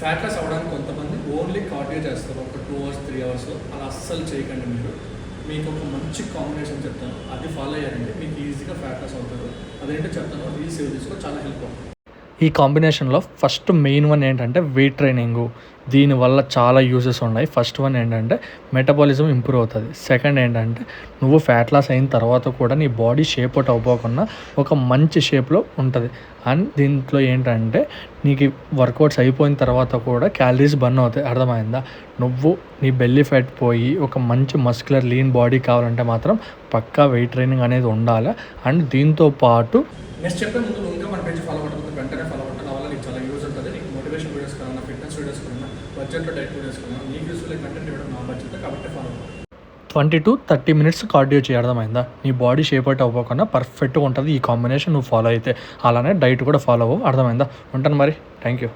Fat loss అవ్వడానికి కొంతమంది only cardio చేస్తారు, ఒక 2 hours 3 hours. అలా అస్సలు చేయకండి మీరు. మీకు ఒక మంచి కాంబినేషన్ చెప్తాను, అది ఫాలో అయ్యారంటే మీకు ఈజీగా ఫ్యాట్ లాస్ అవుతారు. అదేంటో చెప్తాను, రీల్స్ సేవ్ చేసుకో, చాలా హెల్ప్ అవుతుంది. ఈ కాంబినేషన్లో ఫస్ట్ మెయిన్ వన్ ఏంటంటే వెయిట్ ట్రైనింగు. దీనివల్ల చాలా యూజెస్ ఉన్నాయి. ఫస్ట్ వన్ ఏంటంటే మెటబాలిజం ఇంప్రూవ్ అవుతుంది. సెకండ్ ఏంటంటే నువ్వు ఫ్యాట్ లాస్ అయిన తర్వాత కూడా నీ బాడీ షేప్ అవుట్ అవ్వకుండా ఒక మంచి షేప్లో ఉంటుంది. అండ్ దీంట్లో ఏంటంటే నీకు వర్కౌట్స్ అయిపోయిన తర్వాత కూడా క్యాలరీస్ బర్న్ అవుతాయి. అర్థమైందా? నువ్వు నీ బెల్లీ ఫ్యాట్ పోయి ఒక మంచి మస్కులర్ లీన్ బాడీ కావాలంటే మాత్రం పక్కా వెయిట్ ట్రైనింగ్ అనేది ఉండాలి. అండ్ దీంతో పాటు నెక్స్ట్ చెప్పే ముందు నువ్వు ఇంకా మన పేజ్ ఫాలో అవ్వడం వెంటనే ఫాలో అవ్వడం, నా వల్ల నీకు చాలా యూజ్ ఉంటుంది. నీకు మోటివేషన్ వీడియోస్ కన్నా, ఫిట్నెస్ వీడియోస్ కన్నా, బడ్జెట్లో డైట్ వీడియోస్ కన్నా నీకు యూస్ఫుల్ కంటెంట్ ఇవ్వడం నా బడ్జెట్, కాబట్టి ఫాలో అవ్వడం. 20 to 30 minutes కార్డియో చేయ, అర్థమైందా? నీ బాడీ షేప్ అవుట్ అవ్వకుండా పర్ఫెక్ట్గా ఉంటుంది ఈ కాంబినేషన్ నువ్వు ఫాలో అయితే. అలానే డైట్ కూడా ఫాలో అవ్వు, అర్థమైందా? ఉంటాను మరి, థ్యాంక్ యూ.